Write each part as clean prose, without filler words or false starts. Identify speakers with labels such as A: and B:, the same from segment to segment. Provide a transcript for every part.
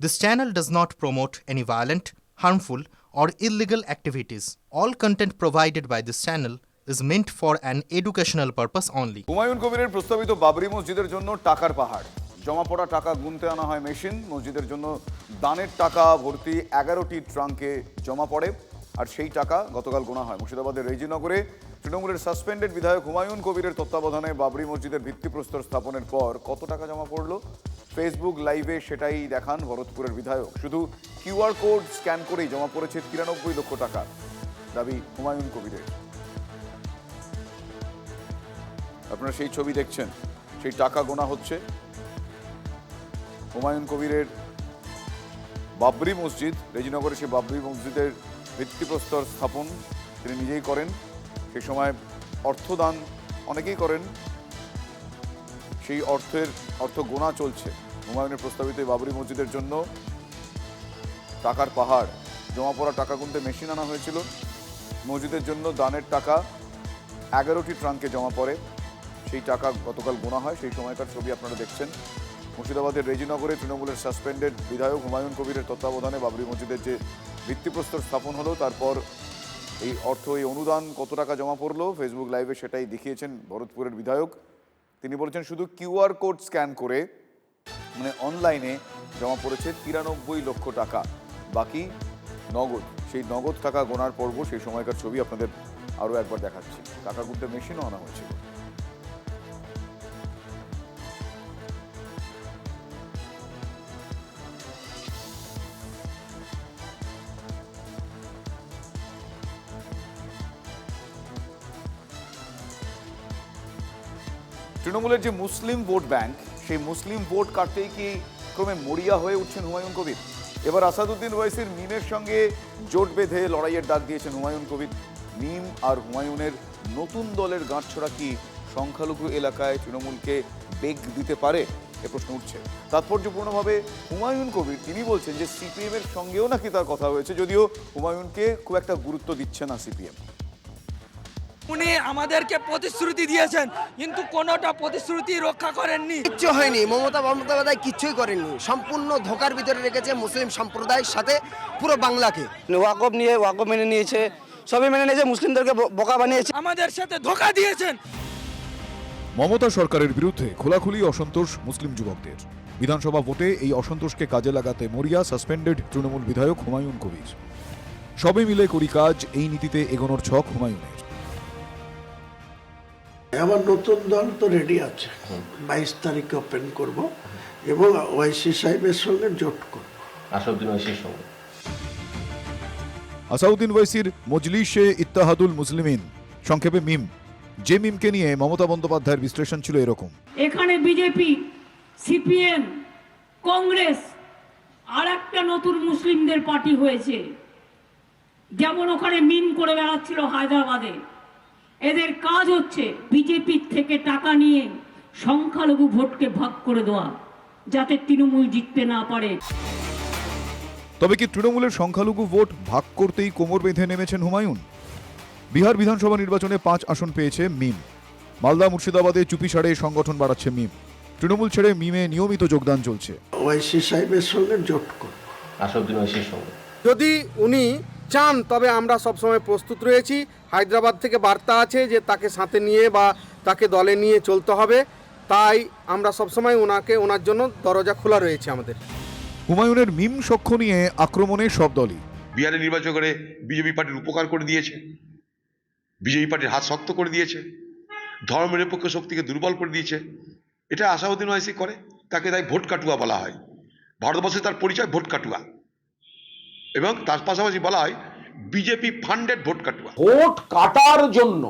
A: This channel does not promote any violent, harmful, or illegal activities. All content provided by this channel is meant for an educational purpose only.
B: Humayun কবিরের প্রস্তাবিত বাবরি মসজিদের জন্য টাকার পাহাড়, জমা পড়া টাকা গুনতে আনা হয় মেশিন। মসজিদের জন্য দানের টাকা ভর্তি 11টি ট্রাঙ্কে জমা পড়ে, আর সেই টাকা গতকাল গোনা হয়। মুর্শিদাবাদের রেজিনগরে তৃণমূলের সাসপেন্ডেড বিধায়ক হুমায়ুন কবিরের তত্ত্বাবধানে বাবরি মসজিদের ভিত্তিপ্রস্তর স্থাপনের পর কত টাকা জমা পড়লো ফেসবুক লাইভে সেটাই দেখান ভরতপুরের বিধায়ক। শুধু কিউআর কোড স্ক্যান করেই জমা পড়েছে 93 লক্ষ টাকা, দাবি হুমায়ুন কবিরের। আপনারা সেই ছবি দেখছেন, সেই টাকা গোনা হচ্ছে। হুমায়ুন কবিরের বাবরি মসজিদ, রেজিনগরে সেই বাবরি মসজিদের ভিত্তিপ্রস্তর স্থাপন তিনি নিজেই করেন। সেই সময় অর্থদান অনেকেই করেন, সেই অর্থ গোনা চলছে। হুমায়ুনের প্রস্তাবিত বাবরি মসজিদের জন্য টাকার পাহাড়, জমা পড়া টাকা গুনতে মেশিন আনা হয়েছিল। মসজিদের জন্য দানের টাকা 11টি ট্রাঙ্কে জমা পড়ে, সেই টাকা গতকাল গোনা হয়। সেই সময়কার ছবি আপনারা দেখছেন। মুর্শিদাবাদের রেজিনগরে তৃণমূলের সাসপেন্ডেড বিধায়ক হুমায়ুন কবিরের তত্ত্বাবধানে বাবরি মসজিদের যে ভিত্তিপ্রস্তর স্থাপন হলো, তারপর এই অনুদান কত টাকা জমা পড়লো ফেসবুক লাইভে সেটাই দেখিয়েছেন ভরতপুরের বিধায়ক। তিনি বলেছেন শুধু কিউআর কোড স্ক্যান করে, মানে অনলাইনে জমা পড়েছে 93 লক্ষ টাকা, বাকি নগদ। সেই নগদ টাকা গোনার পর্ব, সেই সময়কার ছবি আপনাদের আরও একবার দেখাচ্ছি। টাকা গুনতে মেশিনও আনা হয়েছিল। তৃণমূলের যে মুসলিম ভোট ব্যাংক, সেই মুসলিম ভোট কাটতেই কি ক্রমে মরিয়া হয়ে উঠছেন হুমায়ুন কবির? এবার আসাদুদ্দিন ওয়াইসির মিমের সঙ্গে জোট বেঁধে লড়াইয়ের ডাক দিয়েছেন হুমায়ুন কবির। মিম আর হুমায়ুনের নতুন দলের গাঁটছড়া কি সংখ্যালঘু এলাকায় তৃণমূলকে বেগ দিতে পারে, এ প্রশ্ন উঠছে। তাৎপর্যপূর্ণভাবে হুমায়ুন কবির তিনি বলছেন যে সিপিএম এর সঙ্গেও নাকি তার কথা হয়েছে, যদিও হুমায়ুনকে খুব একটা গুরুত্ব দিচ্ছে না সিপিএম।
C: উনি আমাদেরকে প্রতিশ্রুতি দিয়েছেন, কিন্তু কোনোটা প্রতিশ্রুতি রক্ষা করেননি।
D: কিচ্ছু হয়নি, মমতা বন্দ্যোপাধ্যায় কিচ্ছুই করেননি। সম্পূর্ণ ধোকার ভিতরে রেখেছে মুসলিম সম্প্রদায়ের সাথে পুরো বাংলাকে।
E: ওয়াকফ নিয়ে ওয়াকফ মেনে নিয়েছে, সবই মেনে নিয়েছে, মুসলিমদেরকে বোকা বানিয়েছে,
C: আমাদের সাথে ধোকা দিয়েছেন।
F: মমতা সরকারের বিরুদ্ধে খোলাখুলি অসন্তোষ মুসলিম যুবকদের। বিধানসভা ভোটে এই অসন্তোষকে কাজে লাগাতে মরিয়া সাসপেন্ডেড তৃণমূল বিধায়ক হুমায়ুন কবির। সবে মিলে করি কাজ, এই নীতিতে এগোনোর ছক হুমায়ুনের।
G: আমার নতুন দল তো রেডি আছে, 22 তারিখে ওপেন করব এবং ওয়াইসি সাহেবের সঙ্গে জোট করব।
F: আসাউদ্দিন ওয়াইসির মজলিসে ইত্তেহাদুল মুসলিমিন, সংক্ষেপে মিম, যে মিমকে নিয়ে মমতা বন্দ্যোপাধ্যায়ের বিশ্লেষণ ছিল এরকম:
H: এখানে বিজেপি, সিপিএম, কংগ্রেস আর একটা নতুন মুসলিমদের পার্টি হয়েছে। যেমন ওখানে মিম করে বেড়াচ্ছিল হায়দ্রাবাদে। এদের কাজ হচ্ছে বিজেপির থেকে টাকা নিয়ে সংখ্যালঘু ভোটকে ভাগ করে দেওয়া, যাতে তৃণমূল জিততে না পারে।
F: তবে কি তৃণমূলের সংখ্যালঘু ভোট ভাগ করতেই কোমর বেঁধে নেমেছেন হুমায়ুন? বিহার বিধানসভা নির্বাচনে 5 আসন পেয়েছে মিম। মালদা মুর্শিদাবাদে চুপিসাড়ে সংগঠন বাড়াচ্ছে মিম। তৃণমূল ছেড়ে মিমে নিয়মিত যোগদান চলছে।
G: ওয়াইসি সাহেবের সঙ্গে জোট করব।
E: যদি উনি চান তবে আমরা সবসময় প্রস্তুত রয়েছি। হায়দ্রাবাদ থেকে বার্তা আছে যে তাকে সাথে নিয়ে বা তাকে দলে নিয়ে চলতে হবে, তাই আমরা সবসময় ওনার জন্য দরজা খোলা রয়েছে আমাদের।
F: হুমায়ুনের মিম সখ্য নিয়ে আক্রমণে সব দলই।
I: বিহারে নির্বাচন করে বিজেপি পার্টির উপকার করে দিয়েছে, বিজেপি পার্টির হাত শক্ত করে দিয়েছে, ধর্মনিরপেক্ষ শক্তিকে দুর্বল করে দিয়েছে। এটা আসাউদ্দিন ওয়াইসি করে, তাকে তাই ভোট কাটুয়া বলা হয়। ভারতবর্ষে তার পরিচয় ভোট কাটুয়া, এবং তার পাশাপাশি বলা হয় বিজেপি ফান্ডেড ভোট কাটুয়া।
J: ভোট কাটার জন্য,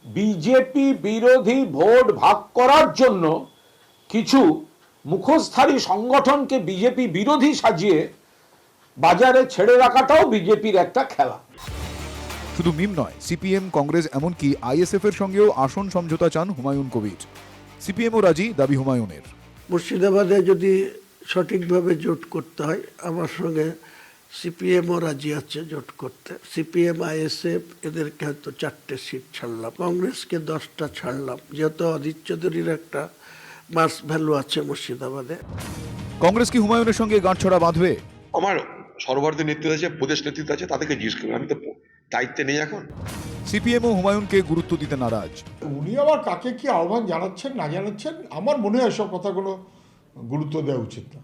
J: বিজেপি বিরোধী ভোট ভাগ করার জন্য কিছু মুখোশধারী সংগঠনকে বিজেপি বিরোধী সাজিয়ে বাজারে ছেড়ে রাখাটাও বিজেপির একটা খেলা।
F: শুধু মিম নয়, সিপিএম, কংগ্রেস, এমনকি আইএসএফ এর সঙ্গেও আসন সমঝোতা চান হুমায়ুন কবির। সিপিএমও রাজি, দাবি হুমায়ুনের।
G: মুর্শিদাবাদে যদি সঠিকভাবে জোট করতে হয়, আমার সঙ্গে সিপিএমও রাজি আছে জোট করতে। সিপিএম, আইএসএফ এদেরকে হয়তো 4টে সিট ছাড়লাম, কংগ্রেসকে 10টা ছাড়লাম, যেহেতু অধীর চৌধুরীর একটা মাস ভ্যালু আছে মুর্শিদাবাদে।
F: কংগ্রেস কি হুমায়ুনের সঙ্গে গাঁটছড়া বাঁধবে?
I: আমার সর্বভারতীয় নেতৃত্ব আছে, প্রদেশ নেতৃত্ব আছে, তাদেরকে জিজ্ঞেস করবেন, আমি তো দায়িত্বে নেই এখন।
F: সিপিএমও হুমায়ুনকে গুরুত্ব দিতে নারাজ।
K: উনি আবার কাকে কি আহ্বান জানাচ্ছেন না জানাচ্ছেন, আমার মনে হয় সব কথাগুলো গুরুত্ব দেওয়া উচিত না।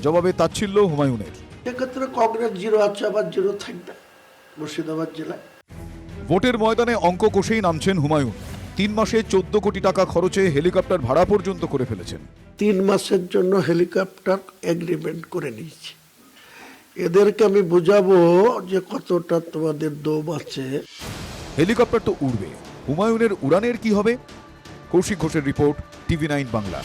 F: জবাবে তাচ্ছিল্য হুমায়ুনের।
G: সেক্ষেত্রে কংগ্রেস 0 আছে, আবার 0 থাকবে মুর্শিদাবাদ জেলায়।
F: ভোটের ময়দানে অঙ্ক কষেই নামছেন হুমায়ুন। 3 মাসে 14 কোটি টাকা খরচে হেলিকপ্টার ভাড়া পর্যন্ত করে ফেলেছেন।
G: 3 মাসের জন্য হেলিকপ্টার এগ্রিমেন্ট করে নিয়েছি। এদেরকে আমি বোঝাবো যে কতটা তোমাদের দম আছে।
F: হেলিকপ্টার তো উড়বে, হুমায়ুনের উড়ানের কি হবে? কৌশিক ঘোষের রিপোর্ট, TV9 বাংলা।